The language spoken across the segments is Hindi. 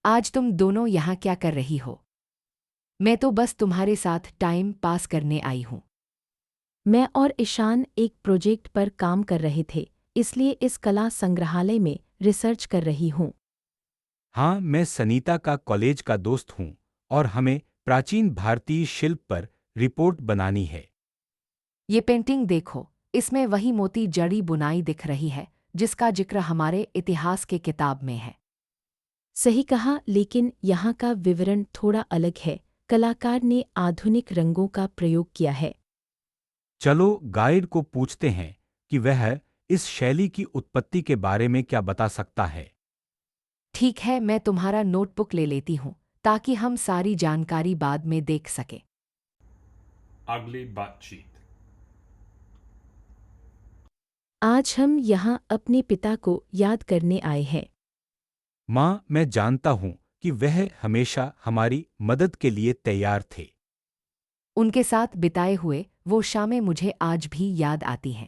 आज तुम दोनों यहाँ क्या कर रही हो? मैं तो बस तुम्हारे साथ टाइम पास करने आई हूँ। मैं और ईशान एक प्रोजेक्ट पर काम कर रहे थे, इसलिए इस कला संग्रहालय में रिसर्च कर रही हूँ। हाँ, मैं सनीता का कॉलेज का दोस्त हूँ और हमें प्राचीन भारतीय शिल्प पर रिपोर्ट बनानी है। ये पेंटिंग देखो, इसमें वही मोती जड़ी बुनाई दिख रही है जिसका जिक्र हमारे इतिहास के किताब में है। सही कहा, लेकिन यहाँ का विवरण थोड़ा अलग है। कलाकार ने आधुनिक रंगों का प्रयोग किया है। चलो गाइड को पूछते हैं कि वह इस शैली की उत्पत्ति के बारे में क्या बता सकता है। ठीक है, मैं तुम्हारा नोटबुक ले लेती हूँ ताकि हम सारी जानकारी बाद में देख सकें। अगली बातचीत। आज हम यहाँ अपने पिता को याद करने आए हैं। माँ, मैं जानता हूँ कि वह हमेशा हमारी मदद के लिए तैयार थे। उनके साथ बिताए हुए वो शामें मुझे आज भी याद आती हैं।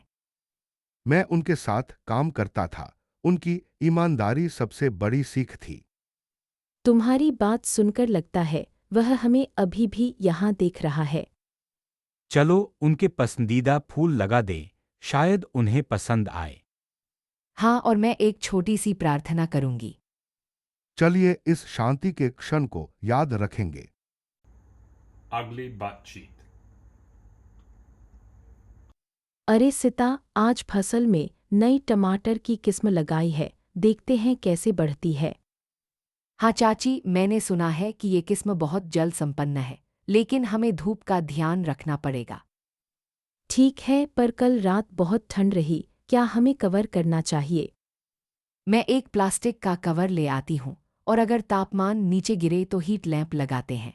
मैं उनके साथ काम करता था। उनकी ईमानदारी सबसे बड़ी सीख थी। तुम्हारी बात सुनकर लगता है वह हमें अभी भी यहाँ देख रहा है। चलो उनके पसंदीदा फूल लगा दें, शायद उन्हें पसंद आए। हाँ, और मैं एक छोटी सी प्रार्थना करूंगी। चलिए इस शांति के क्षण को याद रखेंगे। अगली बातचीत। अरे सीता, आज फसल में नई टमाटर की किस्म लगाई है, देखते हैं कैसे बढ़ती है। हाँ चाची, मैंने सुना है कि ये किस्म बहुत जल संपन्न है, लेकिन हमें धूप का ध्यान रखना पड़ेगा। ठीक है, पर कल रात बहुत ठंड रही, क्या हमें कवर करना चाहिए? मैं एक प्लास्टिक का कवर ले आती हूँ और अगर तापमान नीचे गिरे तो हीट लैंप लगाते हैं।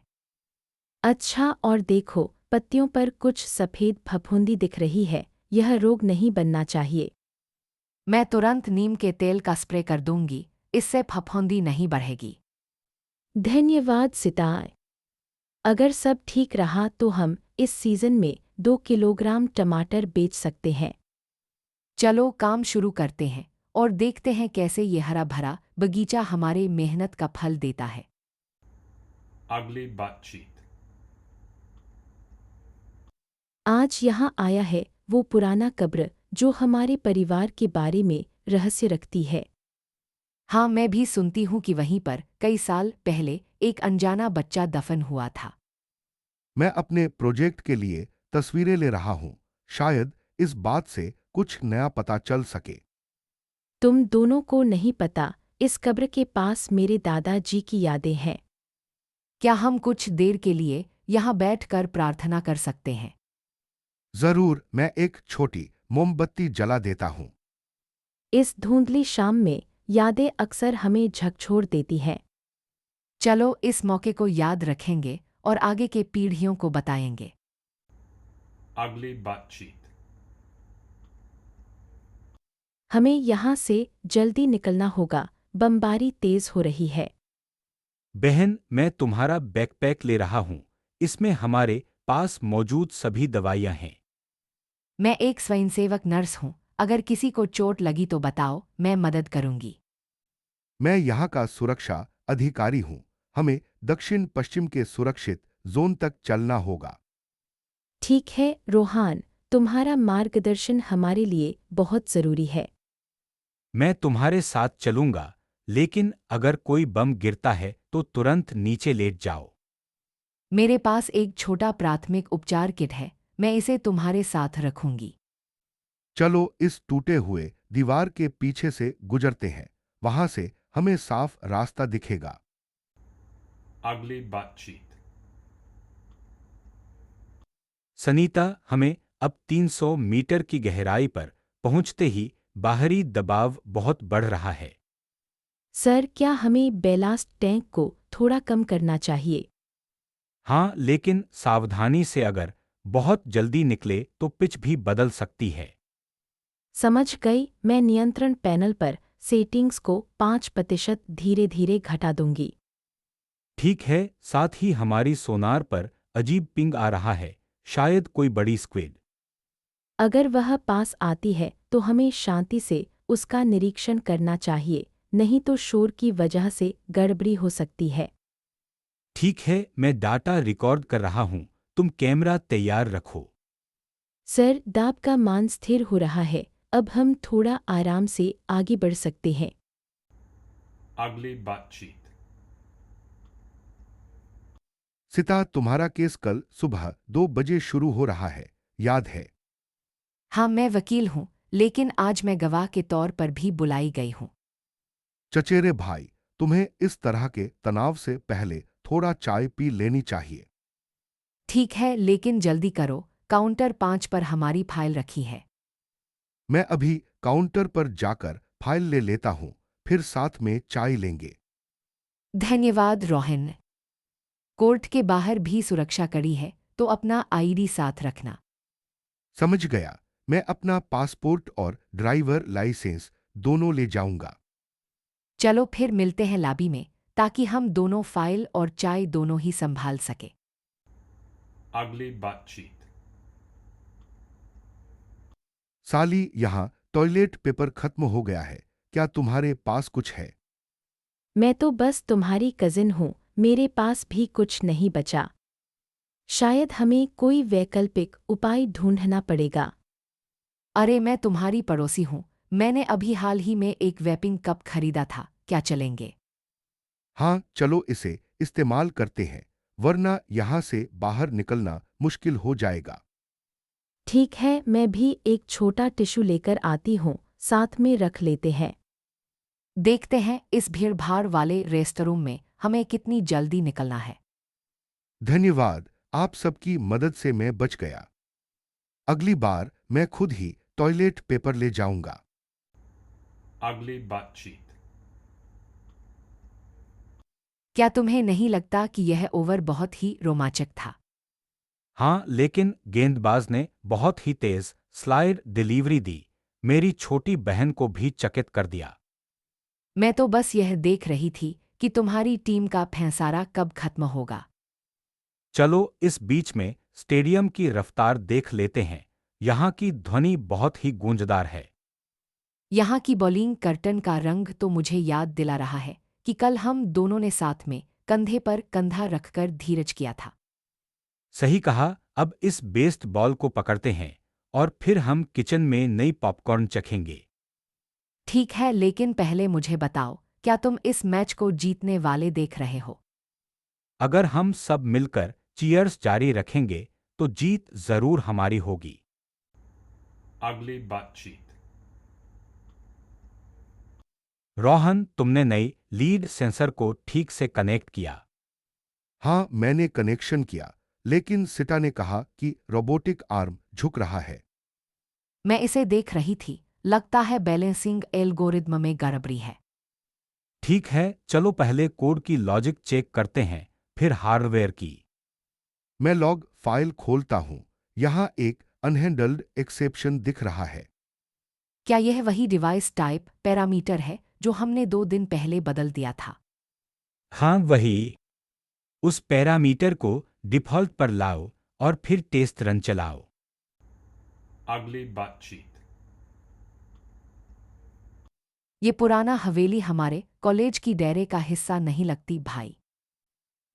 अच्छा, और देखो, पत्तियों पर कुछ सफ़ेद फफूंदी दिख रही है, यह रोग नहीं बनना चाहिए। मैं तुरंत नीम के तेल का स्प्रे कर दूंगी, इससे फफूंदी नहीं बढ़ेगी। धन्यवाद सीताएं। अगर सब ठीक रहा तो हम इस सीज़न में 2 किलोग्राम टमाटर बेच सकते हैं। चलो काम शुरू करते हैं और देखते हैं कैसे ये हरा भरा बगीचा हमारे मेहनत का फल देता है। अगली बातचीत। आज यहाँ आया है वो पुराना कब्र जो हमारे परिवार के बारे में रहस्य रखती है। हाँ, मैं भी सुनती हूँ कि वहीं पर कई साल पहले एक अनजाना बच्चा दफन हुआ था। मैं अपने प्रोजेक्ट के लिए तस्वीरें ले रहा हूँ। शायद इस बात से कुछ नया पता चल सके। तुम दोनों को नहीं पता, इस कब्र के पास मेरे दादाजी की यादें हैं। क्या हम कुछ देर के लिए यहाँ बैठकर प्रार्थना कर सकते हैं? जरूर, मैं एक छोटी मोमबत्ती जला देता हूँ। इस धुंधली शाम में यादें अक्सर हमें झकझोर देती हैं। चलो इस मौके को याद रखेंगे और आगे के पीढ़ियों को बताएंगे। अगली बातचीत। हमें यहाँ से जल्दी निकलना होगा, बमबारी तेज हो रही है। बहन, मैं तुम्हारा बैकपैक ले रहा हूँ। इसमें हमारे पास मौजूद सभी दवाइयाँ हैं। मैं एक स्वयंसेवक नर्स हूँ, अगर किसी को चोट लगी तो बताओ, मैं मदद करूंगी। मैं यहाँ का सुरक्षा अधिकारी हूँ। हमें दक्षिण पश्चिम के सुरक्षित जोन तक चलना होगा। ठीक है रोहान, तुम्हारा मार्गदर्शन हमारे लिए बहुत ज़रूरी है। मैं तुम्हारे साथ चलूंगा, लेकिन अगर कोई बम गिरता है तो तुरंत नीचे लेट जाओ। मेरे पास एक छोटा प्राथमिक उपचार किट है, मैं इसे तुम्हारे साथ रखूंगी। चलो इस टूटे हुए दीवार के पीछे से गुजरते हैं। वहां से हमें साफ रास्ता दिखेगा। अगली बातचीत। सनीता, हमें अब 300 मीटर की गहराई पर पहुंचते ही बाहरी दबाव बहुत बढ़ रहा है। सर, क्या हमें बैलास्ट टैंक को थोड़ा कम करना चाहिए? हाँ, लेकिन सावधानी से, अगर बहुत जल्दी निकले तो पिच भी बदल सकती है। समझ गई, मैं नियंत्रण पैनल पर सेटिंग्स को 5% धीरे धीरे घटा दूंगी। ठीक है, साथ ही हमारी सोनार पर अजीब पिंग आ रहा है, शायद कोई बड़ी स्क्विड। अगर वह पास आती है तो हमें शांति से उसका निरीक्षण करना चाहिए, नहीं तो शोर की वजह से गड़बड़ी हो सकती है। ठीक है, मैं डाटा रिकॉर्ड कर रहा हूँ। तुम कैमरा तैयार रखो। सर, दाब का मान स्थिर हो रहा है। अब हम थोड़ा आराम से आगे बढ़ सकते हैं। अगली बातचीत। सिता, तुम्हारा केस कल सुबह 2 बजे शुरू हो रहा है, याद है? हाँ, मैं वकील हूँ, लेकिन आज मैं गवाह के तौर पर भी बुलाई गई हूँ। चचेरे भाई, तुम्हें इस तरह के तनाव से पहले थोड़ा चाय पी लेनी चाहिए। ठीक है, लेकिन जल्दी करो, काउंटर 5 पर हमारी फाइल रखी है। मैं अभी काउंटर पर जाकर फाइल ले लेता हूं, फिर साथ में चाय लेंगे। धन्यवाद रोहन। कोर्ट के बाहर भी सुरक्षा कड़ी है, तो अपना आईडी साथ रखना। समझ गया। मैं अपना पासपोर्ट और ड्राइवर लाइसेंस दोनों ले जाऊंगा। चलो फिर मिलते हैं लॉबी में, ताकि हम दोनों फाइल और चाय दोनों ही संभाल सके। अगली बातचीत। साली, यहाँ टॉयलेट पेपर खत्म हो गया है, क्या तुम्हारे पास कुछ है? मैं तो बस तुम्हारी कजिन हूँ, मेरे पास भी कुछ नहीं बचा। शायद हमें कोई वैकल्पिक उपाय ढूंढना पड़ेगा। अरे, मैं तुम्हारी पड़ोसी हूँ। मैंने अभी हाल ही में एक वेपिंग कप खरीदा था, क्या चलेंगे? हाँ, चलो इसे इस्तेमाल करते हैं, वरना यहाँ से बाहर निकलना मुश्किल हो जाएगा। ठीक है, मैं भी एक छोटा टिश्यू लेकर आती हूँ, साथ में रख लेते हैं। देखते हैं इस भीड़-भाड़ वाले रेस्तरां में हमें कितनी जल्दी निकलना है। धन्यवाद, आप सबकी मदद से मैं बच गया। अगली बार मैं खुद ही टॉयलेट पेपर ले जाऊंगा। अगली बातचीत। क्या तुम्हें नहीं लगता कि यह ओवर बहुत ही रोमांचक था? हाँ, लेकिन गेंदबाज ने बहुत ही तेज स्लाइड डिलीवरी दी। मेरी छोटी बहन को भी चकित कर दिया। मैं तो बस यह देख रही थी कि तुम्हारी टीम का फैंसारा कब खत्म होगा। चलो इस बीच में स्टेडियम की रफ्तार देख लेते हैं। यहाँ की ध्वनि बहुत ही गूंजदार है। यहाँ की बॉलिंग कर्टन का रंग तो मुझे याद दिला रहा है कि कल हम दोनों ने साथ में कंधे पर कंधा रखकर धीरज किया था। सही कहा। अब इस बेस्ट बॉल को पकड़ते हैं और फिर हम किचन में नई पॉपकॉर्न चखेंगे। ठीक है, लेकिन पहले मुझे बताओ, क्या तुम इस मैच को जीतने वाले देख रहे हो? अगर हम सब मिलकर चीयर्स जारी रखेंगे तो जीत जरूर हमारी होगी। अगली बातचीत। रोहन, तुमने नई लीड सेंसर को ठीक से कनेक्ट किया? हाँ, मैंने कनेक्शन किया, लेकिन सिटा ने कहा कि रोबोटिक आर्म झुक रहा है। मैं इसे देख रही थी, लगता है बैलेंसिंग एल्गोरिदम में गड़बड़ी है। ठीक है, चलो पहले कोड की लॉजिक चेक करते हैं, फिर हार्डवेयर की। मैं लॉग फाइल खोलता हूं। यहां एक अनहैंडल्ड एक्सेप्शन दिख रहा है। क्या यह वही डिवाइस टाइप पैरामीटर है जो हमने 2 दिन पहले बदल दिया था? हाँ, वही। उस पैरामीटर को डिफ़ॉल्ट पर लाओ और फिर टेस्ट रन चलाओ। अगली बातचीत। ये पुराना हवेली हमारे कॉलेज की डेरे का हिस्सा नहीं लगती भाई।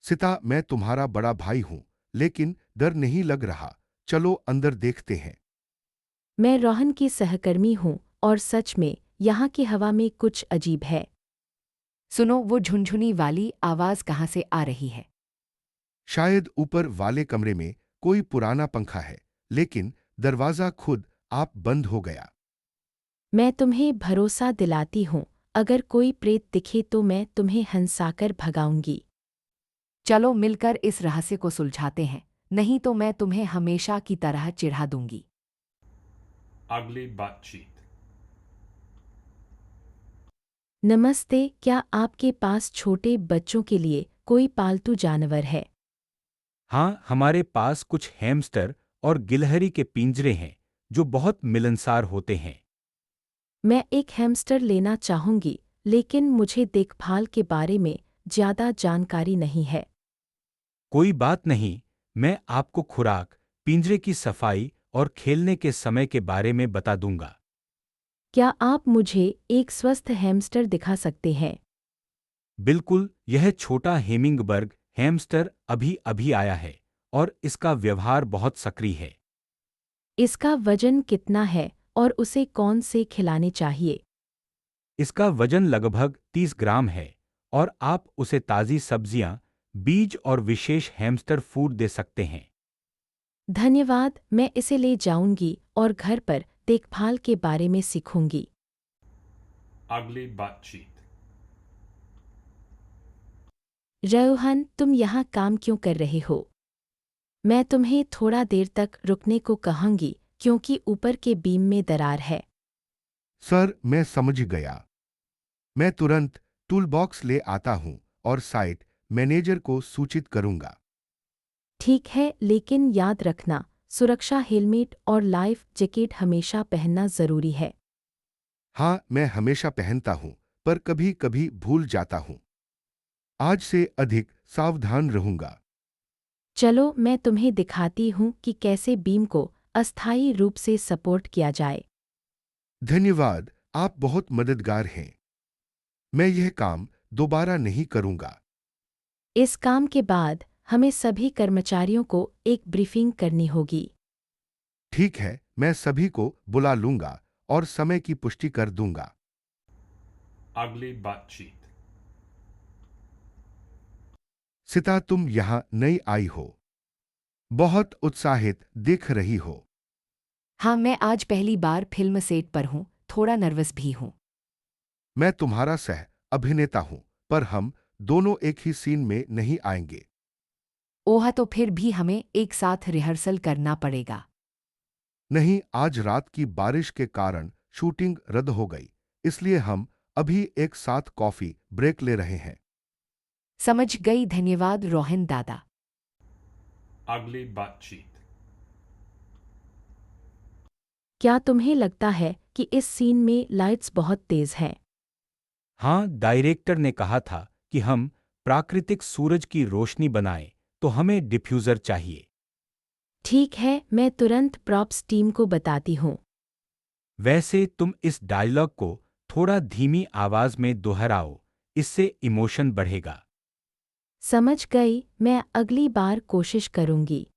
सिता, मैं तुम्हारा बड़ा भाई हूं, लेकिन डर नहीं लग रहा। चलो अंदर देखते हैं। मैं रोहन की सहकर्मी हूँ और सच में यहाँ की हवा में कुछ अजीब है। सुनो, वो झुनझुनी वाली आवाज कहाँ से आ रही है? शायद ऊपर वाले कमरे में कोई पुराना पंखा है, लेकिन दरवाजा खुद आप बंद हो गया। मैं तुम्हें भरोसा दिलाती हूँ, अगर कोई प्रेत दिखे तो मैं तुम्हें हंसाकर भगाऊंगी। चलो मिलकर इस रहस्य को सुलझाते हैं, नहीं तो मैं तुम्हें हमेशा की तरह चिढ़ा दूंगी। अगली बातचीत। नमस्ते, क्या आपके पास छोटे बच्चों के लिए कोई पालतू जानवर है? हाँ, हमारे पास कुछ हैमस्टर और गिलहरी के पिंजरे हैं जो बहुत मिलनसार होते हैं। मैं एक हैमस्टर लेना चाहूंगी, लेकिन मुझे देखभाल के बारे में ज़्यादा जानकारी नहीं है। कोई बात नहीं, मैं आपको खुराक, पिंजरे की सफाई और खेलने के समय के बारे में बता दूंगा। क्या आप मुझे एक स्वस्थ हैमस्टर दिखा सकते हैं? बिल्कुल, यह छोटा हेमिंगबर्ग हैमस्टर अभी अभी आया है और इसका व्यवहार बहुत सक्रिय है। इसका वजन कितना है और उसे कौन से खिलाने चाहिए? इसका वजन लगभग 30 ग्राम है और आप उसे ताज़ी सब्जियां, बीज और विशेष हैमस्टर फूड दे सकते हैं। धन्यवाद, मैं इसे ले जाऊंगी और घर पर देखभाल के बारे में सीखूंगी। Ugly butt cheek. रोहन, तुम यहाँ काम क्यों कर रहे हो? मैं तुम्हें थोड़ा देर तक रुकने को कहूंगी क्योंकि ऊपर के बीम में दरार है। सर, मैं समझ गया। मैं तुरंत टूलबॉक्स ले आता हूं और साइट मैनेजर को सूचित करूंगा। ठीक है, लेकिन याद रखना, सुरक्षा हेलमेट और लाइफ जैकेट हमेशा पहनना जरूरी है। हाँ, मैं हमेशा पहनता हूं, पर कभी कभी भूल जाता हूं। आज से अधिक सावधान रहूंगा। चलो, मैं तुम्हें दिखाती हूँ कि कैसे बीम को अस्थायी रूप से सपोर्ट किया जाए। धन्यवाद, आप बहुत मददगार हैं। मैं यह काम दोबारा नहीं करूंगा। इस काम के बाद हमें सभी कर्मचारियों को एक ब्रीफिंग करनी होगी। ठीक है, मैं सभी को बुला लूंगा और समय की पुष्टि कर दूंगा। Ugly butt cheek. सिता, तुम यहां नई आई हो। बहुत उत्साहित दिख रही हो। हाँ, मैं आज पहली बार फिल्म सेट पर हूँ, थोड़ा नर्वस भी हूँ। मैं तुम्हारा सह अभिनेता हूं, पर हम दोनों एक ही सीन में नहीं आएंगे। ओह, तो फिर भी हमें एक साथ रिहर्सल करना पड़ेगा। नहीं, आज रात की बारिश के कारण शूटिंग रद्द हो गई, इसलिए हम अभी एक साथ कॉफी ब्रेक ले रहे हैं। समझ गई, धन्यवाद रोहन दादा। Ugly butt cheek. क्या तुम्हें लगता है कि इस सीन में लाइट्स बहुत तेज हैं? हाँ, डायरेक्टर ने कहा था कि हम प्राकृतिक सूरज की रोशनी बनाएं, तो हमें डिफ्यूज़र चाहिए। ठीक है, मैं तुरंत प्रॉप्स टीम को बताती हूँ। वैसे तुम इस डायलॉग को थोड़ा धीमी आवाज में दोहराओ, इससे इमोशन बढ़ेगा। समझ गई, मैं अगली बार कोशिश करूंगी।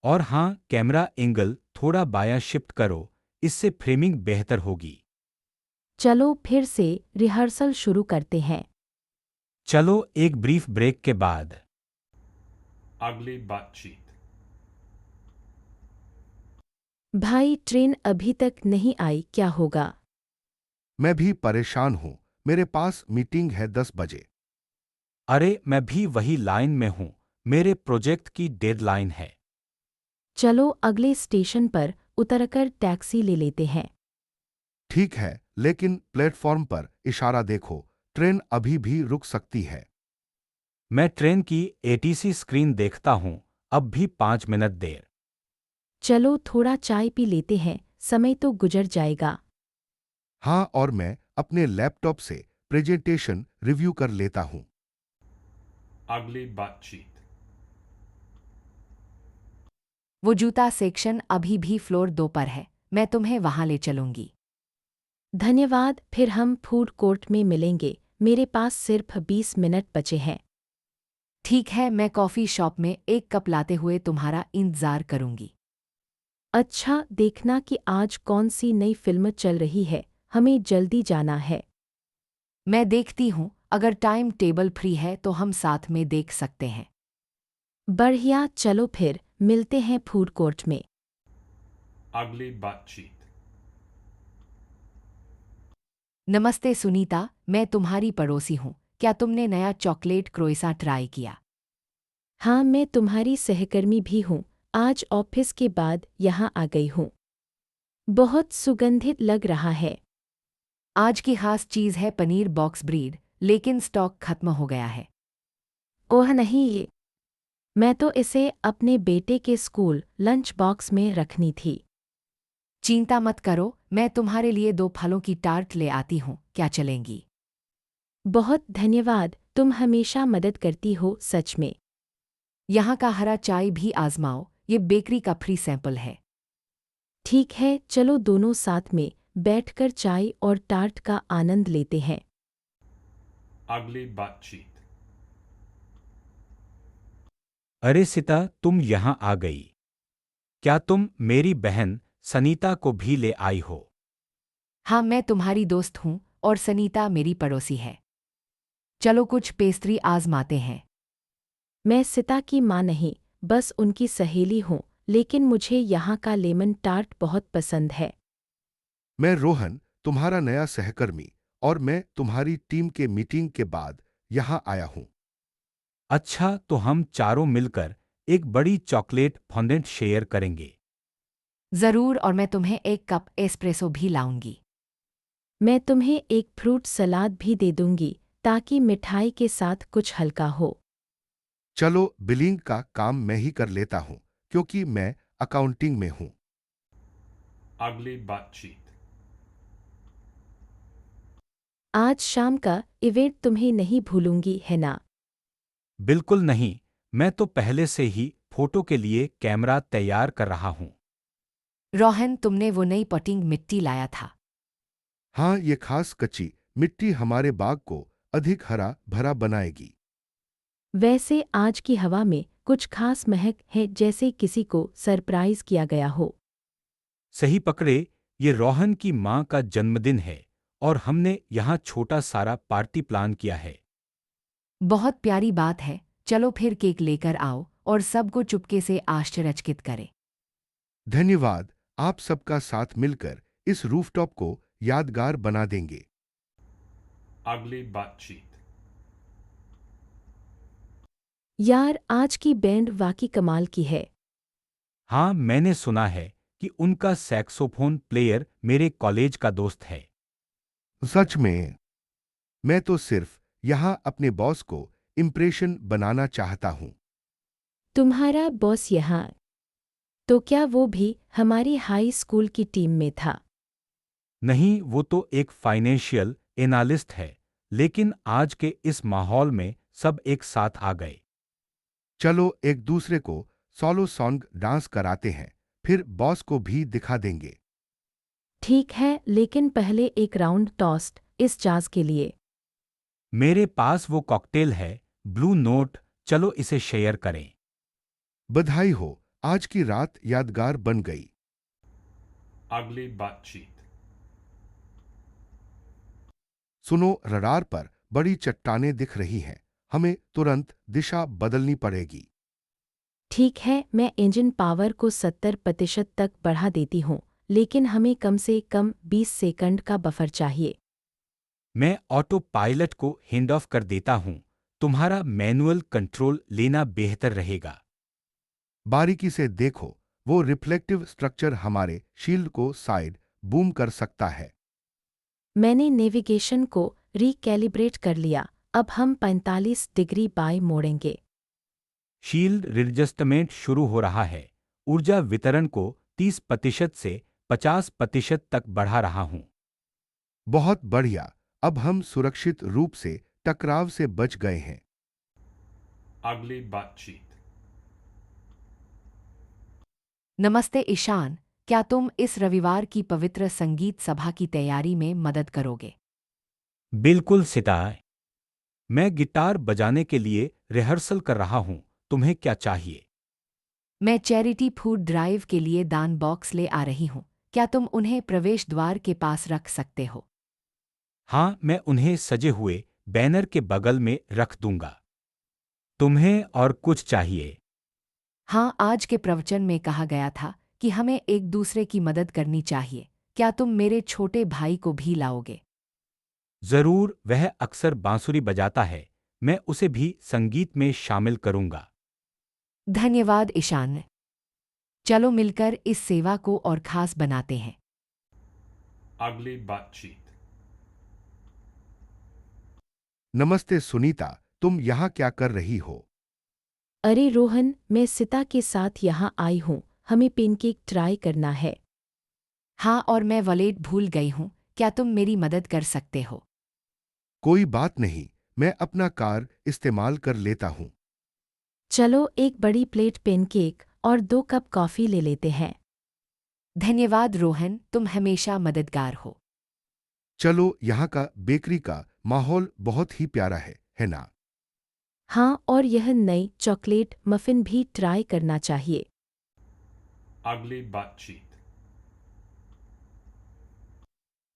और हाँ, कैमरा एंगल थोड़ा बायां शिफ्ट करो, इससे फ्रेमिंग बेहतर होगी। चलो फिर से रिहर्सल शुरू करते हैं। चलो, एक ब्रीफ ब्रेक के बाद। Ugly butt cheek. भाई, ट्रेन अभी तक नहीं आई, क्या होगा? मैं भी परेशान हूं, मेरे पास मीटिंग है 10 बजे। अरे, मैं भी वही लाइन में हूँ, मेरे प्रोजेक्ट की डेडलाइन है। चलो अगले स्टेशन पर उतरकर टैक्सी ले लेते हैं। ठीक है, लेकिन प्लेटफॉर्म पर इशारा देखो, ट्रेन अभी भी रुक सकती है। मैं ट्रेन की एटीसी स्क्रीन देखता हूँ, अब भी 5 मिनट देर। चलो थोड़ा चाय पी लेते हैं, समय तो गुजर जाएगा। हाँ, और मैं अपने लैपटॉप से प्रेजेंटेशन रिव्यू कर लेता हूं। Ugly butt cheek. वो जूता सेक्शन अभी भी फ्लोर 2 पर है, मैं तुम्हें वहां ले चलूंगी। धन्यवाद, फिर हम फूड कोर्ट में मिलेंगे, मेरे पास सिर्फ 20 मिनट बचे हैं। ठीक है, मैं कॉफ़ी शॉप में एक कप लाते हुए तुम्हारा इंतज़ार करूंगी। अच्छा, देखना कि आज कौन सी नई फिल्म चल रही है, हमें जल्दी जाना है। मैं देखती हूँ, अगर टाइम टेबल फ्री है तो हम साथ में देख सकते हैं। बढ़िया, चलो फिर मिलते हैं फूड कोर्ट में। Ugly butt cheek. नमस्ते सुनीता, मैं तुम्हारी पड़ोसी हूँ। क्या तुमने नया चॉकलेट क्रोइसा ट्राई किया? हाँ, मैं तुम्हारी सहकर्मी भी हूँ, आज ऑफिस के बाद यहाँ आ गई हूँ। बहुत सुगंधित लग रहा है। आज की खास चीज़ है पनीर बॉक्स ब्रीड, लेकिन स्टॉक खत्म हो गया है। ओह नहीं, ये मैं तो इसे अपने बेटे के स्कूल लंच बॉक्स में रखनी थी। चिंता मत करो, मैं तुम्हारे लिए 2 फलों की टार्ट ले आती हूँ, क्या चलेंगी? बहुत धन्यवाद, तुम हमेशा मदद करती हो, सच में। यहाँ का हरा चाय भी आजमाओ, ये बेकरी का फ्री सैंपल है। ठीक है, चलो दोनों साथ में बैठकर चाय और टार्ट का आनंद लेते हैं। Ugly butt cheek. अरे सिता, तुम यहाँ आ गई। क्या तुम मेरी बहन सनीता को भी ले आई हो? हाँ, मैं तुम्हारी दोस्त हूँ और सनीता मेरी पड़ोसी है। चलो कुछ पेस्ट्री आजमाते हैं। मैं सिता की माँ नहीं, बस उनकी सहेली हूँ, लेकिन मुझे यहाँ का लेमन टार्ट बहुत पसंद है। मैं रोहन, तुम्हारा नया सहकर्मी, और मैं तुम्हारी टीम के मीटिंग के बाद यहाँ आया हूँ। अच्छा, तो हम चारों मिलकर एक बड़ी चॉकलेट फॉन्डेंट शेयर करेंगे। जरूर, और मैं तुम्हें एक कप एस्प्रेसो भी लाऊंगी। मैं तुम्हें एक फ्रूट सलाद भी दे दूंगी ताकि मिठाई के साथ कुछ हल्का हो। चलो बिलिंग का काम मैं ही कर लेता हूँ, क्योंकि मैं अकाउंटिंग में हूँ। Ugly butt cheek. आज शाम का इवेंट तुम्हें नहीं भूलूंगी, है ना? बिल्कुल नहीं, मैं तो पहले से ही फोटो के लिए कैमरा तैयार कर रहा हूँ। रोहन, तुमने वो नई पॉटिंग मिट्टी लाया था। हाँ, ये खास कच्ची मिट्टी हमारे बाग को अधिक हरा भरा बनाएगी। वैसे आज की हवा में कुछ खास महक है, जैसे किसी को सरप्राइज किया गया हो। सही पकड़े, ये रोहन की माँ का जन्मदिन है और हमने यहाँ छोटा सारा पार्टी प्लान किया है। बहुत प्यारी बात है। चलो फिर केक लेकर आओ और सबको चुपके से आश्चर्यचकित करें। धन्यवाद, आप सबका साथ मिलकर इस रूफटॉप को यादगार बना देंगे। Ugly butt cheek. यार, आज की बैंड वाकई कमाल की है। हाँ, मैंने सुना है कि उनका सैक्सोफोन प्लेयर मेरे कॉलेज का दोस्त है। सच में, मैं तो सिर्फ यहाँ अपने बॉस को इम्प्रेशन बनाना चाहता हूँ। तुम्हारा बॉस यहाँ? तो क्या वो भी हमारी हाई स्कूल की टीम में था? नहीं, वो तो एक फाइनेंशियल एनालिस्ट है, लेकिन आज के इस माहौल में सब एक साथ आ गए। चलो एक दूसरे को सोलो सॉन्ग डांस कराते हैं, फिर बॉस को भी दिखा देंगे। ठीक है, लेकिन पहले एक राउंड टॉस्ट इस जाज के लिए। मेरे पास वो कॉकटेल है, ब्लू नोट, चलो इसे शेयर करें। बधाई हो, आज की रात यादगार बन गई। Ugly butt cheek. सुनो, रडार पर बड़ी चट्टानें दिख रही हैं, हमें तुरंत दिशा बदलनी पड़ेगी। ठीक है, मैं इंजन पावर को 70% तक बढ़ा देती हूँ, लेकिन हमें कम से कम 20 सेकंड का बफर चाहिए। मैं ऑटो पायलट को हैंड ऑफ कर देता हूँ, तुम्हारा मैनुअल कंट्रोल लेना बेहतर रहेगा। बारीकी से देखो, वो रिफ्लेक्टिव स्ट्रक्चर हमारे शील्ड को साइड बूम कर सकता है। मैंने नेविगेशन को रिकैलिब्रेट कर लिया, अब हम 45 डिग्री बाएं मोड़ेंगे। शील्ड रिडजस्टमेंट शुरू हो रहा है, ऊर्जा वितरण को 30% से 50% तक बढ़ा रहा हूँ। बहुत बढ़िया, अब हम सुरक्षित रूप से टकराव से बच गए हैं। Ugly butt cheek. नमस्ते ईशान, क्या तुम इस रविवार की पवित्र संगीत सभा की तैयारी में मदद करोगे? बिल्कुल सितार, मैं गिटार बजाने के लिए रिहर्सल कर रहा हूँ, तुम्हें क्या चाहिए? मैं चैरिटी फूड ड्राइव के लिए दान बॉक्स ले आ रही हूँ। क्या तुम उन्हें प्रवेश द्वार के पास रख सकते हो? हाँ, मैं उन्हें सजे हुए बैनर के बगल में रख दूंगा। तुम्हें और कुछ चाहिए? हाँ, आज के प्रवचन में कहा गया था कि हमें एक दूसरे की मदद करनी चाहिए। क्या तुम मेरे छोटे भाई को भी लाओगे? जरूर, वह अक्सर बांसुरी बजाता है, मैं उसे भी संगीत में शामिल करूंगा। धन्यवाद ईशान। चलो मिलकर इस सेवा को और खास बनाते हैं। Ugly butt cheek. नमस्ते सुनीता, तुम यहाँ क्या कर रही हो? अरे रोहन, मैं सिता के साथ यहाँ आई हूँ, हमें पेनकेक ट्राई करना है। हाँ, और मैं वॉलेट भूल गई हूँ। क्या तुम मेरी मदद कर सकते हो? कोई बात नहीं, मैं अपना कार इस्तेमाल कर लेता हूँ। चलो एक बड़ी प्लेट पेनकेक और 2 कप कॉफ़ी ले लेते हैं। धन्यवाद रोहन, तुम हमेशा मददगार हो। चलो, यहाँ का बेकरी का माहौल बहुत ही प्यारा है ना? हाँ, और यह नई चॉकलेट मफिन भी ट्राई करना चाहिए। Ugly butt cheek.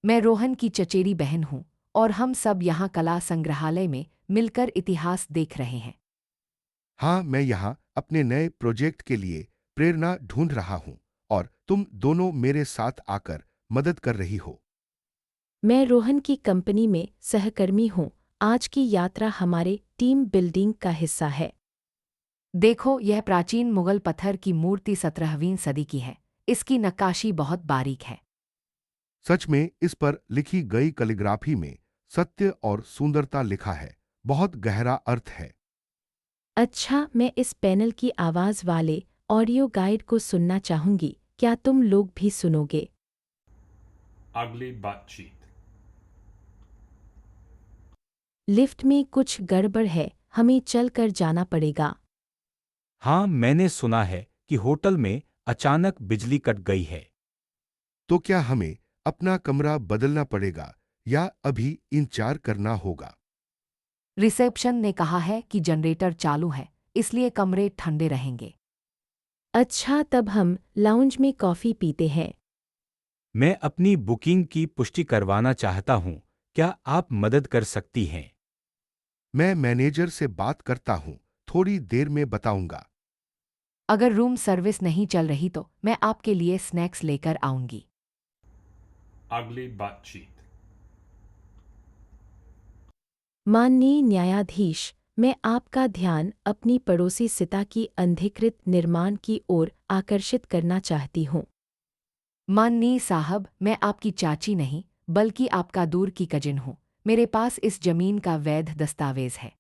मैं रोहन की चचेरी बहन हूँ और हम सब यहाँ कला संग्रहालय में मिलकर इतिहास देख रहे हैं। हाँ, मैं यहाँ अपने नए प्रोजेक्ट के लिए प्रेरणा ढूंढ रहा हूँ और तुम दोनों मेरे साथ आकर मदद कर रही हो। मैं रोहन की कंपनी में सहकर्मी हूँ। आज की यात्रा हमारे टीम बिल्डिंग का हिस्सा है। देखो, यह प्राचीन मुगल पत्थर की मूर्ति 17वीं सदी की है। इसकी नक्काशी बहुत बारीक है। सच में इस पर लिखी गई कैलीग्राफी में सत्य और सुंदरता लिखा है। बहुत गहरा अर्थ है। अच्छा, मैं इस पैनल की आवाज़ वाले ऑडियो गाइड को सुनना चाहूंगी। क्या तुम लोग भी सुनोगे? Ugly butt cheek. लिफ्ट में कुछ गड़बड़ है, हमें चल कर जाना पड़ेगा। हाँ, मैंने सुना है कि होटल में अचानक बिजली कट गई है। तो क्या हमें अपना कमरा बदलना पड़ेगा या अभी इंतजार करना होगा? रिसेप्शन ने कहा है कि जनरेटर चालू है, इसलिए कमरे ठंडे रहेंगे। अच्छा, तब हम लाउंज में कॉफ़ी पीते हैं। मैं अपनी बुकिंग की पुष्टि करवाना चाहता हूँ। क्या आप मदद कर सकती हैं? मैं मैनेजर से बात करता हूँ, थोड़ी देर में बताऊंगा। अगर रूम सर्विस नहीं चल रही तो मैं आपके लिए स्नैक्स लेकर आऊंगी। Ugly butt cheek. माननीय न्यायाधीश, मैं आपका ध्यान अपनी पड़ोसी सिता की अनधिकृत निर्माण की ओर आकर्षित करना चाहती हूँ। माननीय साहब, मैं आपकी चाची नहीं बल्कि आपका दूर की कजिन हूँ। मेरे पास इस जमीन का वैध दस्तावेज है।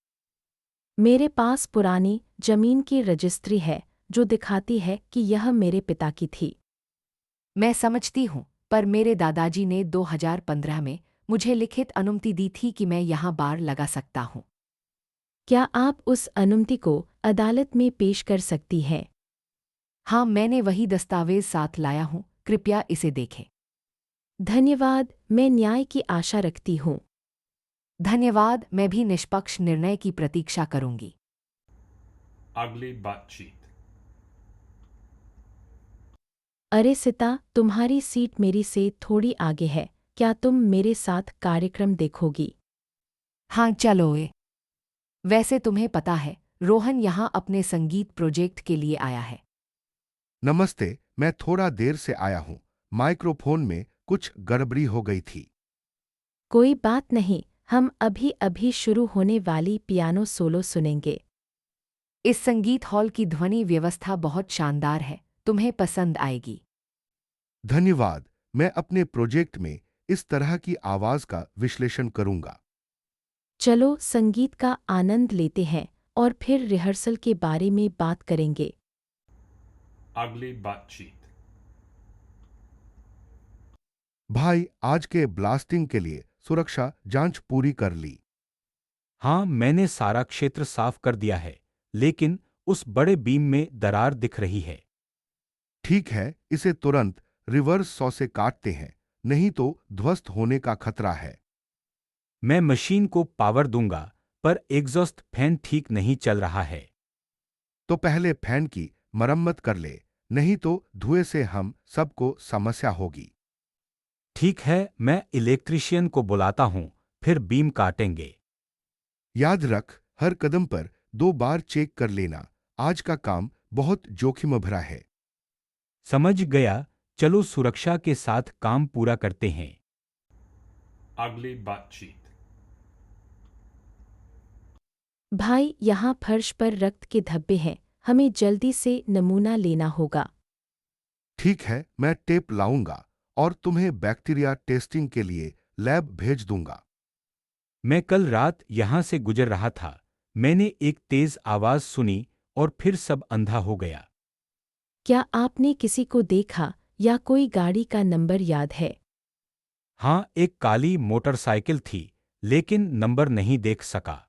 मेरे पास पुरानी जमीन की रजिस्ट्री है जो दिखाती है कि यह मेरे पिता की थी। मैं समझती हूँ, पर मेरे दादाजी ने 2015 में मुझे लिखित अनुमति दी थी कि मैं यहाँ बार लगा सकता हूँ। क्या आप उस अनुमति को अदालत में पेश कर सकती हैं? हाँ, मैंने वही दस्तावेज साथ लाया हूँ, कृपया इसे देखें। धन्यवाद, मैं न्याय की आशा रखती हूँ। धन्यवाद, मैं भी निष्पक्ष निर्णय की प्रतीक्षा करूंगी। Ugly butt cheek. अरे सिता, तुम्हारी सीट मेरी से थोड़ी आगे है। क्या तुम मेरे साथ कार्यक्रम देखोगी? हाँ, चलो। वैसे तुम्हें पता है, रोहन यहाँ अपने संगीत प्रोजेक्ट के लिए आया है। नमस्ते, मैं थोड़ा देर से आया हूँ। माइक्रोफोन में कुछ गड़बड़ी हो गई थी। कोई बात नहीं, हम अभी अभी शुरू होने वाली पियानो सोलो सुनेंगे। इस संगीत हॉल की ध्वनि व्यवस्था बहुत शानदार है, तुम्हें पसंद आएगी। धन्यवाद, मैं अपने प्रोजेक्ट में इस तरह की आवाज का विश्लेषण करूंगा। चलो संगीत का आनंद लेते हैं और फिर रिहर्सल के बारे में बात करेंगे। Ugly butt cheek. भाई, आज के ब्लास्टिंग के लिए सुरक्षा जांच पूरी कर ली। हाँ, मैंने सारा क्षेत्र साफ कर दिया है, लेकिन उस बड़े बीम में दरार दिख रही है। ठीक है, इसे तुरंत रिवर्स सॉ से काटते हैं, नहीं तो ध्वस्त होने का खतरा है। मैं मशीन को पावर दूंगा, पर एग्जॉस्ट फैन ठीक नहीं चल रहा है। तो पहले फैन की मरम्मत कर ले, नहीं तो धुएं से हम सबको समस्या होगी। ठीक है, मैं इलेक्ट्रीशियन को बुलाता हूँ, फिर बीम काटेंगे। याद रख, हर कदम पर 2 बार चेक कर लेना। आज का काम बहुत जोखिम भरा है। समझ गया, चलो सुरक्षा के साथ काम पूरा करते हैं। Ugly butt cheek. भाई, यहाँ फर्श पर रक्त के धब्बे हैं, हमें जल्दी से नमूना लेना होगा। ठीक है, मैं टेप लाऊंगा और तुम्हें बैक्टीरिया टेस्टिंग के लिए लैब भेज दूंगा। मैं कल रात यहाँ से गुजर रहा था। मैंने एक तेज आवाज सुनी और फिर सब अंधा हो गया। क्या आपने किसी को देखा या कोई गाड़ी का नंबर याद है? हाँ, एक काली मोटरसाइकिल थी, लेकिन नंबर नहीं देख सका।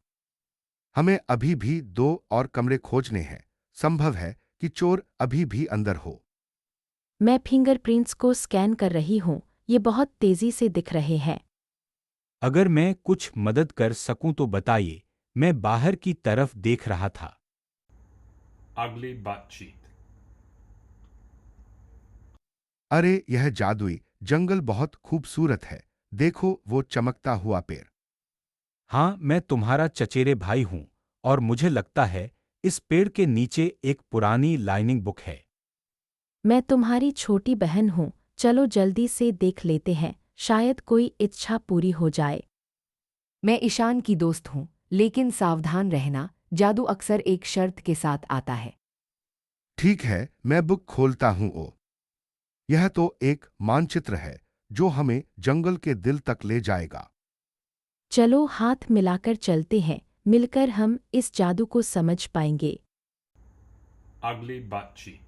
हमें अभी भी 2 और कमरे खोजने हैं। संभव है कि चोर अभी भी अंदर हो। मैं फिंगरप्रिंट्स को स्कैन कर रही हूँ, ये बहुत तेजी से दिख रहे हैं। अगर मैं कुछ मदद कर सकूं तो बताइए। मैं बाहर की तरफ देख रहा था। Ugly butt cheek. अरे यह जादुई जंगल बहुत खूबसूरत है। देखो वो चमकता हुआ पेड़। हाँ, मैं तुम्हारा चचेरे भाई हूं और मुझे लगता है इस पेड़ के नीचे एक पुरानी लाइनिंग बुक है। मैं तुम्हारी छोटी बहन हूँ, चलो जल्दी से देख लेते हैं, शायद कोई इच्छा पूरी हो जाए। मैं ईशान की दोस्त हूँ, लेकिन सावधान रहना, जादू अक्सर एक शर्त के साथ आता है। ठीक है, मैं बुक खोलता हूँ। ओ, यह तो एक मानचित्र है जो हमें जंगल के दिल तक ले जाएगा। चलो हाथ मिलाकर चलते हैं, मिलकर हम इस जादू को समझ पाएंगे। Ugly butt cheek.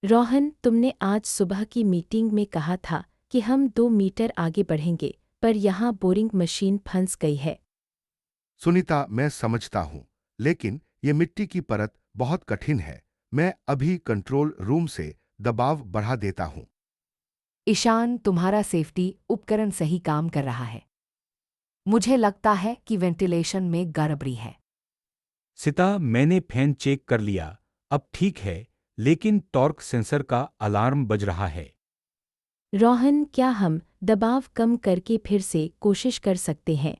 रोहन, तुमने आज सुबह की मीटिंग में कहा था कि हम 2 मीटर आगे बढ़ेंगे, पर यहाँ बोरिंग मशीन फंस गई है। सुनीता, मैं समझता हूँ, लेकिन ये मिट्टी की परत बहुत कठिन है। मैं अभी कंट्रोल रूम से दबाव बढ़ा देता हूँ। ईशान, तुम्हारा सेफ्टी उपकरण सही काम कर रहा है। मुझे लगता है कि वेंटिलेशन में गड़बड़ी है। सिता, मैंने फैन चेक कर लिया, अब ठीक है, लेकिन टॉर्क सेंसर का अलार्म बज रहा है। रोहन, क्या हम दबाव कम करके फिर से कोशिश कर सकते हैं?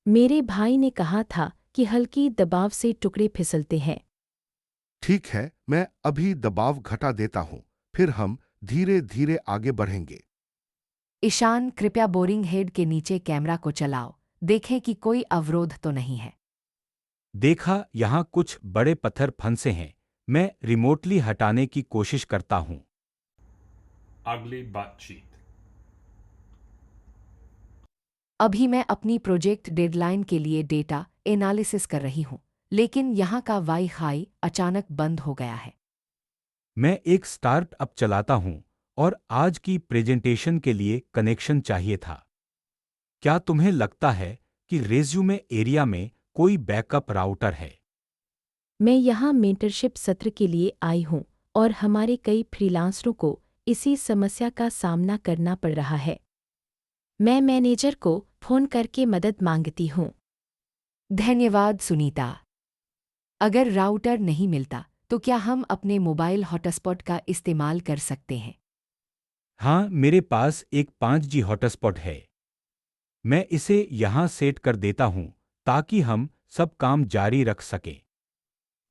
मेरे भाई ने कहा था कि हल्की दबाव से टुकड़े फिसलते हैं। ठीक है, मैं अभी दबाव घटा देता हूँ, फिर हम धीरे धीरे आगे बढ़ेंगे। ईशान, कृपया बोरिंग हेड के नीचे कैमरा को चलाओ, देखें कि कोई अवरोध तो नहीं है। देखा, यहाँ कुछ बड़े पत्थर फंसे हैं। मैं रिमोटली हटाने की कोशिश करता हूँ। Ugly butt cheek. अभी मैं अपनी प्रोजेक्ट डेडलाइन के लिए डेटा एनालिसिस कर रही हूँ, लेकिन यहाँ का वाईफाई अचानक बंद हो गया है। मैं एक स्टार्टअप चलाता हूँ और आज की प्रेजेंटेशन के लिए कनेक्शन चाहिए था। क्या तुम्हें लगता है कि रेज्यूमे एरिया में कोई बैकअप राउटर है? मैं यहाँ मेंटरशिप सत्र के लिए आई हूँ और हमारे कई फ्रीलांसरों को इसी समस्या का सामना करना पड़ रहा है। मैं मैनेजर को फोन करके मदद मांगती हूँ। धन्यवाद सुनीता। अगर राउटर नहीं मिलता तो क्या हम अपने मोबाइल हॉटस्पॉट का इस्तेमाल कर सकते हैं? हाँ, मेरे पास एक 5G हॉटस्पॉट है। मैं इसे यहाँ सेट कर देता हूँ ताकि हम सब काम जारी रख सकें।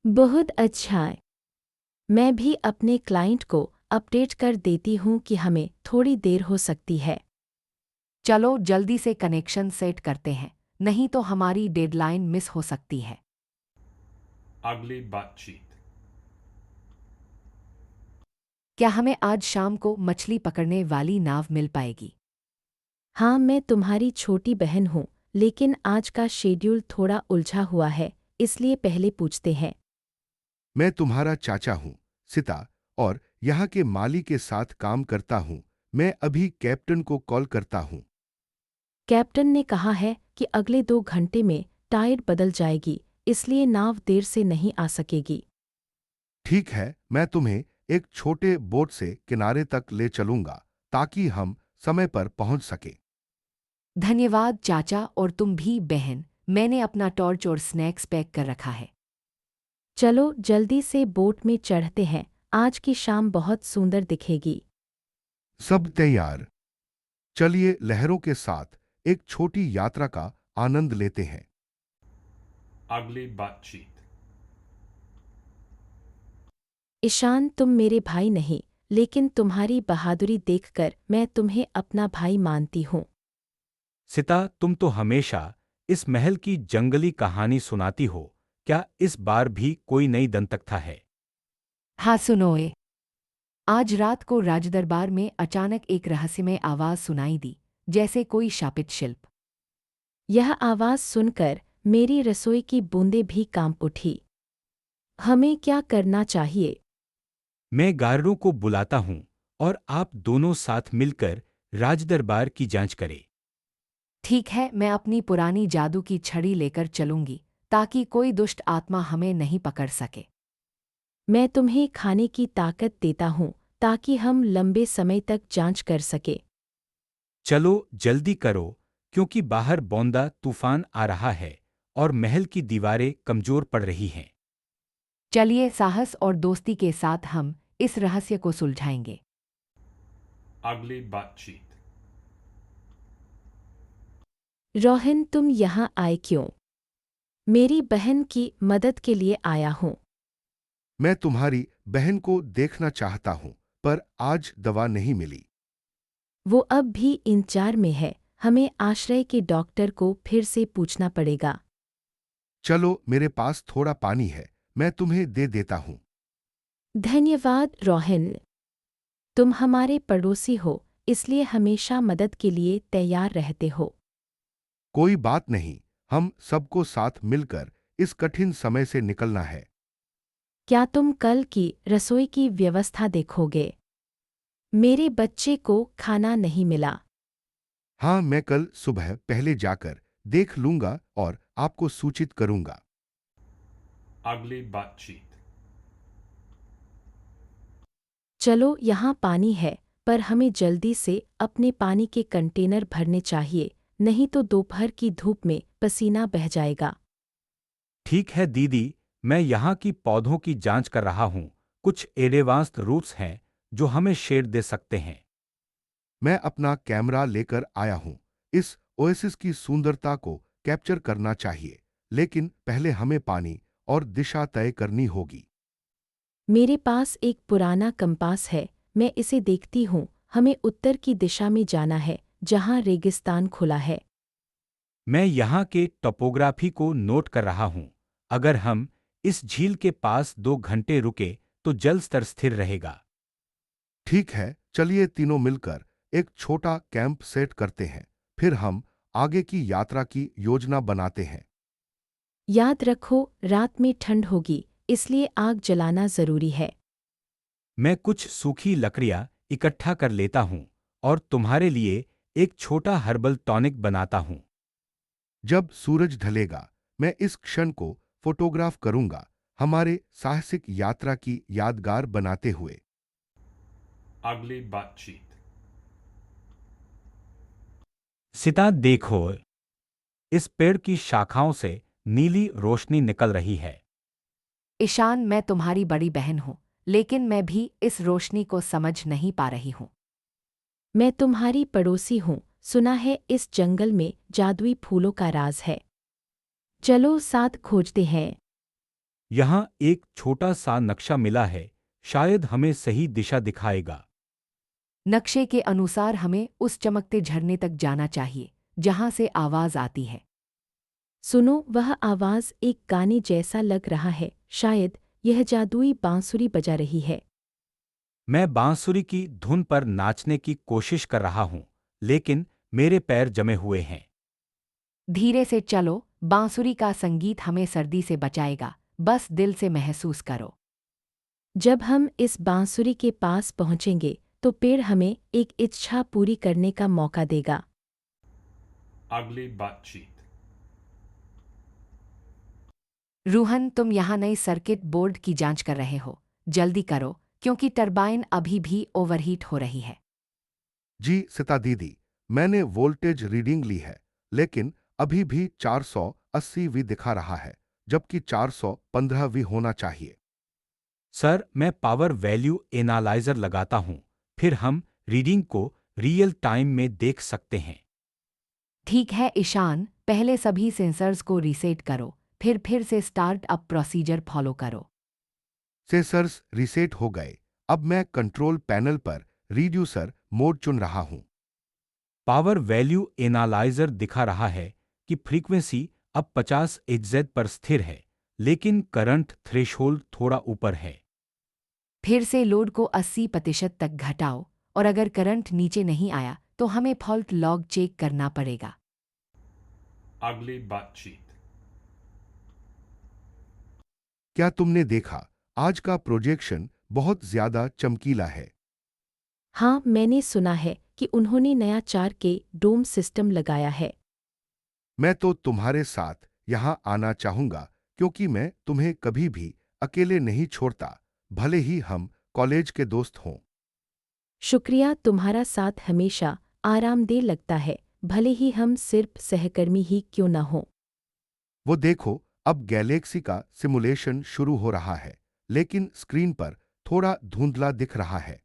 बहुत अच्छा है। मैं भी अपने क्लाइंट को अपडेट कर देती हूँ कि हमें थोड़ी देर हो सकती है। चलो जल्दी से कनेक्शन सेट करते हैं, नहीं तो हमारी डेडलाइन मिस हो सकती है। Ugly butt cheek. क्या हमें आज शाम को मछली पकड़ने वाली नाव मिल पाएगी? हाँ, मैं तुम्हारी छोटी बहन हूँ, लेकिन आज का शेड्यूल थोड़ा उलझा हुआ है, इसलिए पहले पूछते हैं। मैं तुम्हारा चाचा हूँ, सिता, और यहाँ के माली के साथ काम करता हूँ। मैं अभी कैप्टन को कॉल करता हूँ। कैप्टन ने कहा है कि अगले 2 घंटे में टायर बदल जाएगी, इसलिए नाव देर से नहीं आ सकेगी। ठीक है, मैं तुम्हें एक छोटे बोट से किनारे तक ले चलूंगा ताकि हम समय पर पहुंच सके। धन्यवाद चाचा, और तुम भी बहन। मैंने अपना टॉर्च और स्नैक्स पैक कर रखा है। चलो जल्दी से बोट में चढ़ते हैं, आज की शाम बहुत सुंदर दिखेगी। सब तैयार। चलिए लहरों के साथ एक छोटी यात्रा का आनंद लेते हैं। Ugly butt cheek. ईशान, तुम मेरे भाई नहीं, लेकिन तुम्हारी बहादुरी देखकर मैं तुम्हें अपना भाई मानती हूँ। सिता, तुम तो हमेशा इस महल की जंगली कहानी सुनाती हो। क्या इस बार भी कोई नई दंतकथा है? हाँ सुनोए, आज रात को राजदरबार में अचानक एक रहस्यमय आवाज सुनाई दी, जैसे कोई शापित शिल्प। यह आवाज सुनकर मेरी रसोई की बूंदें भी कांप उठी। हमें क्या करना चाहिए? मैं गार्डों को बुलाता हूँ और आप दोनों साथ मिलकर राजदरबार की जांच करें। ठीक है, मैं अपनी पुरानी जादू की छड़ी लेकर चलूंगी ताकि कोई दुष्ट आत्मा हमें नहीं पकड़ सके। मैं तुम्हें खाने की ताकत देता हूँ ताकि हम लंबे समय तक जांच कर सके। चलो जल्दी करो, क्योंकि बाहर बौंदा तूफान आ रहा है और महल की दीवारें कमजोर पड़ रही हैं। चलिए, साहस और दोस्ती के साथ हम इस रहस्य को सुलझाएंगे। Ugly butt cheek. रोहन, तुम यहाँ आए क्यों? मेरी बहन की मदद के लिए आया हूँ। मैं तुम्हारी बहन को देखना चाहता हूँ, पर आज दवा नहीं मिली। वो अब भी इंतजार में है। हमें आश्रय के डॉक्टर को फिर से पूछना पड़ेगा। चलो, मेरे पास थोड़ा पानी है, मैं तुम्हें दे देता हूँ। धन्यवाद रोहन। तुम हमारे पड़ोसी हो, इसलिए हमेशा मदद के लिए तैयार रहते हो। कोई बात नहीं, हम सबको साथ मिलकर इस कठिन समय से निकलना है। क्या तुम कल की रसोई की व्यवस्था देखोगे? मेरे बच्चे को खाना नहीं मिला। हाँ, मैं कल सुबह पहले जाकर देख लूंगा और आपको सूचित करूंगा। Ugly butt cheek. चलो, यहाँ पानी है, पर हमें जल्दी से अपने पानी के कंटेनर भरने चाहिए, नहीं तो दोपहर की धूप में पसीना बह जाएगा। ठीक है दीदी, मैं यहाँ की पौधों की जांच कर रहा हूँ। कुछ एडवांस्ड रूट्स हैं जो हमें शेड दे सकते हैं। मैं अपना कैमरा लेकर आया हूँ। इस ओएसिस की सुंदरता को कैप्चर करना चाहिए, लेकिन पहले हमें पानी और दिशा तय करनी होगी। मेरे पास एक पुराना कंपास है, मैं इसे देखती हूँ। हमें उत्तर की दिशा में जाना है, जहाँ रेगिस्तान खुला है। मैं यहाँ के टोपोग्राफी को नोट कर रहा हूँ। अगर हम इस झील के पास 2 घंटे रुके तो जल स्तर स्थिर रहेगा। ठीक है, चलिए तीनों मिलकर एक छोटा कैंप सेट करते हैं, फिर हम आगे की यात्रा की योजना बनाते हैं। याद रखो, रात में ठंड होगी, इसलिए आग जलाना जरूरी है। मैं कुछ सूखी लकड़ियाँ इकट्ठा कर लेता हूँ और तुम्हारे लिए एक छोटा हर्बल टॉनिक बनाता हूँ। जब सूरज ढलेगा, मैं इस क्षण को फोटोग्राफ करूंगा, हमारे साहसिक यात्रा की यादगार बनाते हुए। Ugly butt cheek. सीता देखो, इस पेड़ की शाखाओं से नीली रोशनी निकल रही है। ईशान, मैं तुम्हारी बड़ी बहन हूँ, लेकिन मैं भी इस रोशनी को समझ नहीं पा रही हूँ। मैं तुम्हारी पड़ोसी हूँ, सुना है इस जंगल में जादुई फूलों का राज है। चलो साथ खोजते हैं। यहाँ एक छोटा सा नक्शा मिला है, शायद हमें सही दिशा दिखाएगा। नक्शे के अनुसार हमें उस चमकते झरने तक जाना चाहिए, जहाँ से आवाज आती है। सुनो, वह आवाज एक गाने जैसा लग रहा है। शायद यह जादुई बांसुरी बजा रही है। मैं बांसुरी की धुन पर नाचने की कोशिश कर रहा हूँ, लेकिन मेरे पैर जमे हुए हैं। धीरे से चलो, बांसुरी का संगीत हमें सर्दी से बचाएगा, बस दिल से महसूस करो। जब हम इस बांसुरी के पास पहुंचेंगे तो पेड़ हमें एक इच्छा पूरी करने का मौका देगा। Ugly butt cheek. रूहन, तुम यहाँ नई सर्किट बोर्ड की जांच कर रहे हो। जल्दी करो, क्योंकि टरबाइन अभी भी ओवरहीट हो रही है। जी सीता दीदी, मैंने वोल्टेज रीडिंग ली है, लेकिन अभी भी 480 दिखा रहा है, जबकि 415 होना चाहिए। सर, मैं पावर वैल्यू एनालाइजर लगाता हूँ, फिर हम रीडिंग को रियल टाइम में देख सकते हैं। ठीक है ईशान, पहले सभी सेंसर्स को रीसेट करो, फिर से स्टार्ट अप प्रोसीजर फॉलो करो। सेंसर्स रीसेट हो गए। अब मैं कंट्रोल पैनल पर रिड्यूसर मोड चुन रहा हूं। पावर वैल्यू एनालाइजर दिखा रहा है कि फ्रीक्वेंसी अब 50 Hz पर स्थिर है, लेकिन करंट थ्रेशोल्ड थोड़ा ऊपर है। फिर से लोड को 80% तक घटाओ, और अगर करंट नीचे नहीं आया तो हमें फॉल्ट लॉग चेक करना पड़ेगा। Ugly butt cheek. क्या तुमने देखा, आज का प्रोजेक्शन बहुत ज्यादा चमकीला है। हाँ, मैंने सुना है कि उन्होंने नया 4K डोम सिस्टम लगाया है। मैं तो तुम्हारे साथ यहाँ आना चाहूंगा, क्योंकि मैं तुम्हें कभी भी अकेले नहीं छोड़ता। भले ही हम कॉलेज के दोस्त हों। शुक्रिया, तुम्हारा साथ हमेशा आरामदेह लगता है, भले ही हम सिर्फ सहकर्मी ही क्यों न हों। वो देखो, अब गैलेक्सी का सिमुलेशन शुरू हो रहा है, लेकिन स्क्रीन पर थोड़ा धुंधला दिख रहा है।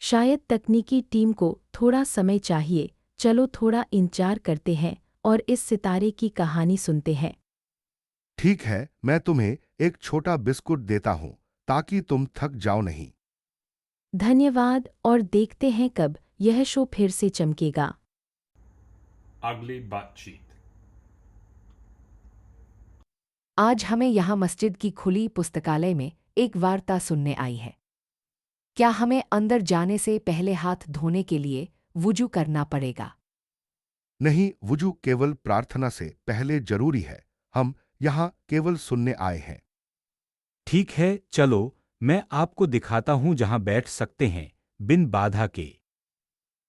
शायद तकनीकी टीम को थोड़ा समय चाहिए, चलो थोड़ा इंतजार करते हैं और इस सितारे की कहानी सुनते हैं। ठीक है, मैं तुम्हें एक छोटा बिस्कुट देता हूं ताकि तुम थक जाओ नहीं। धन्यवाद, और देखते हैं कब यह शो फिर से चमकेगा। Ugly butt cheek. आज हमें यहाँ मस्जिद की खुली पुस्तकालय में एक वार्ता सुनने आई है। क्या हमें अंदर जाने से पहले हाथ धोने के लिए वुजू करना पड़ेगा? नहीं, वुजू केवल प्रार्थना से पहले जरूरी है। हम यहाँ केवल सुनने आए हैं। ठीक है, चलो मैं आपको दिखाता हूँ जहाँ बैठ सकते हैं बिन बाधा के।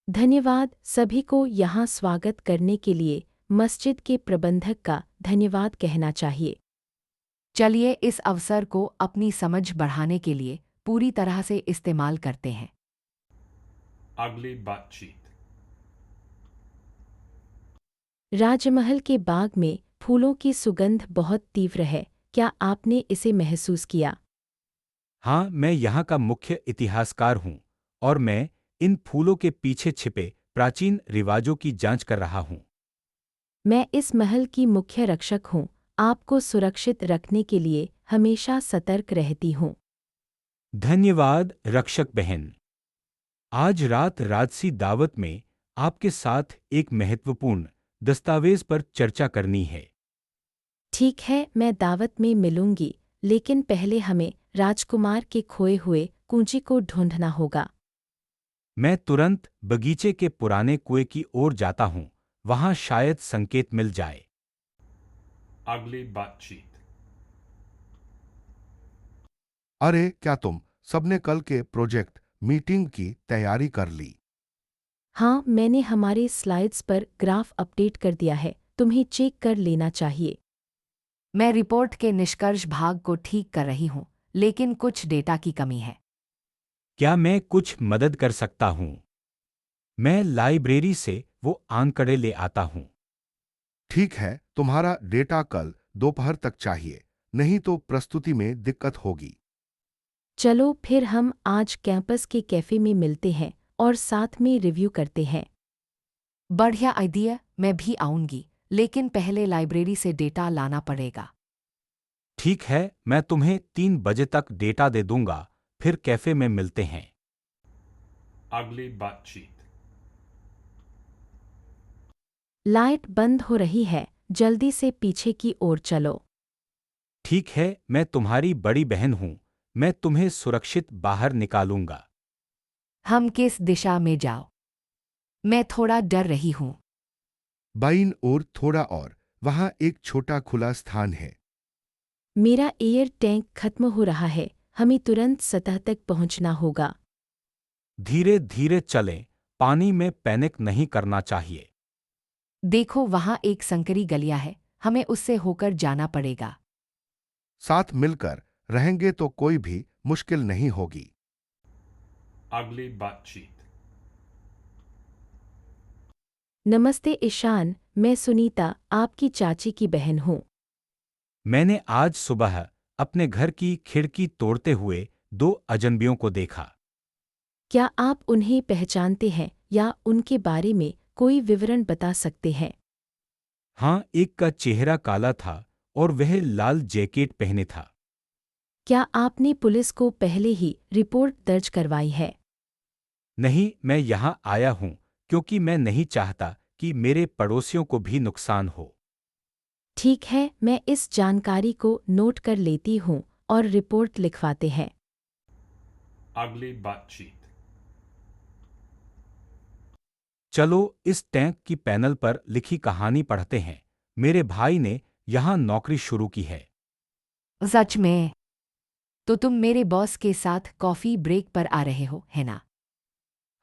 धन्यवाद, सभी को यहाँ स्वागत करने के लिए मस्जिद के प्रबंधक का धन्यवाद कहना चाहिए। चलिए इस अवसर को अपनी समझ बढ़ाने के लिए पूरी तरह से इस्तेमाल करते हैं। Ugly butt cheek. राजमहल के बाग में फूलों की सुगंध बहुत तीव्र है, क्या आपने इसे महसूस किया? हाँ, मैं यहाँ का मुख्य इतिहासकार हूँ और मैं इन फूलों के पीछे छिपे प्राचीन रिवाजों की जांच कर रहा हूँ। मैं इस महल की मुख्य रक्षक हूँ, आपको सुरक्षित रखने के लिए हमेशा सतर्क रहती हूँ। धन्यवाद रक्षक बहन। आज रात राजसी दावत में आपके साथ एक महत्वपूर्ण दस्तावेज पर चर्चा करनी है। ठीक है, मैं दावत में मिलूंगी, लेकिन पहले हमें राजकुमार के खोए हुए कुंजी को ढूंढना होगा। मैं तुरंत बगीचे के पुराने कुएं की ओर जाता हूँ, वहां शायद संकेत मिल जाए। Ugly butt cheek. अरे, क्या तुम सबने कल के प्रोजेक्ट मीटिंग की तैयारी कर ली? हाँ, मैंने हमारे स्लाइड्स पर ग्राफ अपडेट कर दिया है, तुम्हें चेक कर लेना चाहिए। मैं रिपोर्ट के निष्कर्ष भाग को ठीक कर रही हूँ, लेकिन कुछ डेटा की कमी है। क्या मैं कुछ मदद कर सकता हूँ? मैं लाइब्रेरी से वो आंकड़े ले आता हूँ। ठीक है, तुम्हारा डेटा कल दोपहर तक चाहिए, नहीं तो प्रस्तुति में दिक्कत होगी। चलो फिर हम आज कैंपस के कैफे में मिलते हैं और साथ में रिव्यू करते हैं। बढ़िया आइडिया, मैं भी आऊंगी, लेकिन पहले लाइब्रेरी से डेटा लाना पड़ेगा। ठीक है, मैं तुम्हें 3 बजे तक डेटा दे दूंगा, फिर कैफे में मिलते हैं। Ugly butt cheek. लाइट बंद हो रही है, जल्दी से पीछे की ओर चलो। ठीक है, मैं तुम्हारी बड़ी बहन हूँ, मैं तुम्हें सुरक्षित बाहर निकालूंगा। हम किस दिशा में जाओ? मैं थोड़ा डर रही हूँ। बाईं ओर थोड़ा और, वहां एक छोटा खुला स्थान है। मेरा एयर टैंक खत्म हो रहा है, हमें तुरंत सतह तक पहुंचना होगा। धीरे धीरे चलें, पानी में पैनिक नहीं करना चाहिए। देखो वहाँ एक संकरी गलिया है, हमें उससे होकर जाना पड़ेगा। साथ मिलकर रहेंगे तो कोई भी मुश्किल नहीं होगी। Ugly butt cheek. नमस्ते ईशान, मैं सुनीता, आपकी चाची की बहन हूँ। मैंने आज सुबह अपने घर की खिड़की तोड़ते हुए 2 अजनबियों को देखा। क्या आप उन्हें पहचानते हैं या उनके बारे में कोई विवरण बता सकते हैं? हाँ, एक का चेहरा काला था और वह लाल जैकेट पहने था। क्या आपने पुलिस को पहले ही रिपोर्ट दर्ज करवाई है? नहीं, मैं यहाँ आया हूँ क्योंकि मैं नहीं चाहता कि मेरे पड़ोसियों को भी नुकसान हो। ठीक है, मैं इस जानकारी को नोट कर लेती हूँ और रिपोर्ट लिखवाते हैं। Ugly butt cheek. चलो इस टैंक की पैनल पर लिखी कहानी पढ़ते हैं। मेरे भाई ने यहाँ नौकरी शुरू की है। सच में? तो तुम मेरे बॉस के साथ कॉफी ब्रेक पर आ रहे हो, है ना?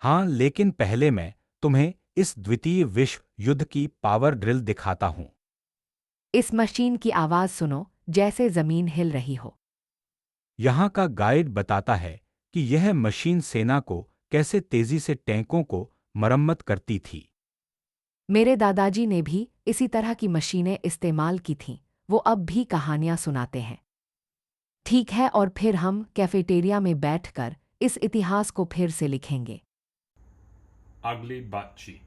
हाँ, लेकिन पहले मैं तुम्हें इस द्वितीय विश्व युद्ध की पावर ड्रिल दिखाता हूँ। इस मशीन की आवाज़ सुनो, जैसे जमीन हिल रही हो। यहाँ का गाइड बताता है कि यह मशीन सेना को कैसे तेजी से टैंकों को मरम्मत करती थी। मेरे दादाजी ने भी इसी तरह की मशीनें इस्तेमाल की थीं। वो अब भी कहानियां सुनाते हैं। ठीक है, और फिर हम कैफेटेरिया में बैठकर इस इतिहास को फिर से लिखेंगे। Ugly Butt-Cheek.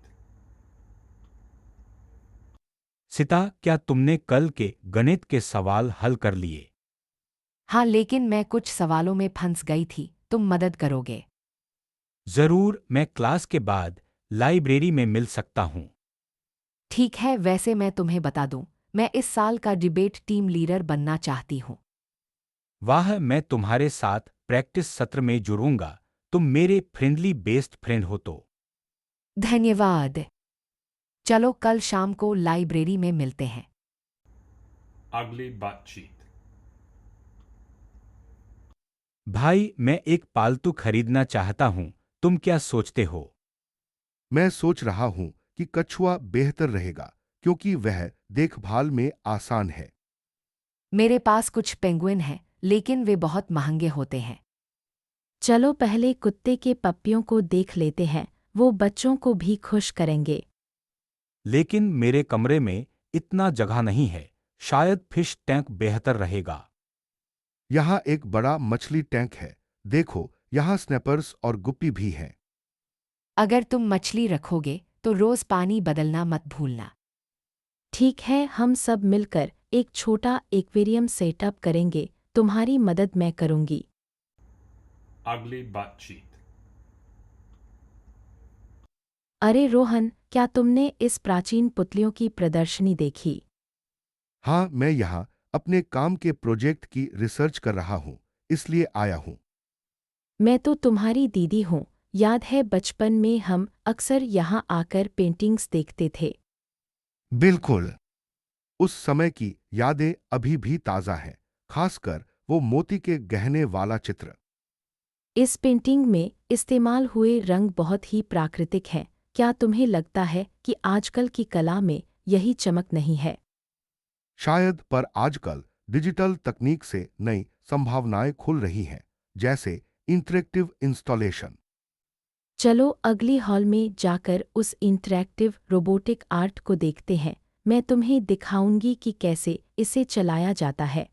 सीता, क्या तुमने कल के गणित के सवाल हल कर लिए? हाँ, लेकिन मैं कुछ सवालों में फंस गई थी। तुम मदद करोगे? जरूर, मैं क्लास के बाद लाइब्रेरी में मिल सकता हूँ। ठीक है, वैसे मैं तुम्हें बता दूं, मैं इस साल का डिबेट टीम लीडर बनना चाहती हूँ। वाह, मैं तुम्हारे साथ प्रैक्टिस सत्र में जुड़ूंगा। तुम मेरे फ्रेंडली बेस्ट फ्रेंड हो तो। धन्यवाद। चलो कल शाम को लाइब्रेरी में मिलते हैं। Ugly Butt-Cheek. भाई, मैं एक पालतू खरीदना चाहता हूँ। तुम क्या सोचते हो? मैं सोच रहा हूं कि कछुआ बेहतर रहेगा क्योंकि वह देखभाल में आसान है। मेरे पास कुछ पेंगुइन हैं, लेकिन वे बहुत महंगे होते हैं। चलो पहले कुत्ते के पप्पियों को देख लेते हैं, वो बच्चों को भी खुश करेंगे। लेकिन मेरे कमरे में इतना जगह नहीं है। शायद फिश टैंक बेहतर रहेगा। यहाँ एक बड़ा मछली टैंक है। देखो, यहाँ स्नैपर्स और गुप्पी भी हैं। अगर तुम मछली रखोगे तो रोज पानी बदलना मत भूलना। ठीक है, हम सब मिलकर एक छोटा एक्वेरियम सेटअप करेंगे। तुम्हारी मदद मैं करूंगी। Ugly Butt-Cheek. अरे रोहन, क्या तुमने इस प्राचीन पुतलियों की प्रदर्शनी देखी? हाँ, मैं यहाँ अपने काम के प्रोजेक्ट की रिसर्च कर रहा हूँ, इसलिए आया हूँ। मैं तो तुम्हारी दीदी हूँ। याद है बचपन में हम अक्सर यहाँ आकर पेंटिंग्स देखते थे। बिल्कुल। उस समय की यादें अभी भी ताज़ा हैं, खासकर वो मोती के गहने वाला चित्र। इस पेंटिंग में इस्तेमाल हुए रंग बहुत ही प्राकृतिक हैं। क्या तुम्हें लगता है कि आजकल की कला में यही चमक नहीं है? शायद, पर आजकल डिजिटल तकनीक से नई संभावनाएं खुल रही हैं, जैसे इंटरेक्टिव इंस्टॉलेशन। चलो अगली हॉल में जाकर उस इंटरैक्टिव रोबोटिक आर्ट को देखते हैं। मैं तुम्हें दिखाऊंगी कि कैसे इसे चलाया जाता है।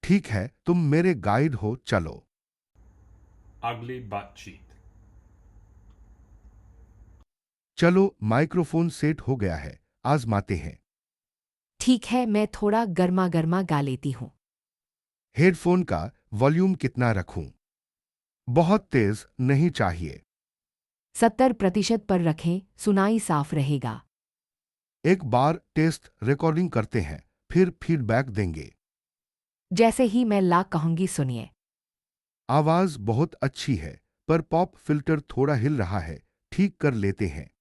ठीक है, तुम मेरे गाइड हो, चलो। Ugly Butt-Cheek. चलो, माइक्रोफोन सेट हो गया है, आजमाते हैं। ठीक है, मैं थोड़ा गर्मा गर्मा गा लेती हूँ। हेडफोन का वॉल्यूम कितना रखूं? बहुत तेज नहीं चाहिए। 70% पर रखें, सुनाई साफ रहेगा। एक बार टेस्ट रिकॉर्डिंग करते हैं, फिर फीडबैक देंगे। जैसे ही मैं ला कहूंगी सुनिए। आवाज बहुत अच्छी है, पर पॉप फिल्टर थोड़ा हिल रहा है, ठीक कर लेते हैं।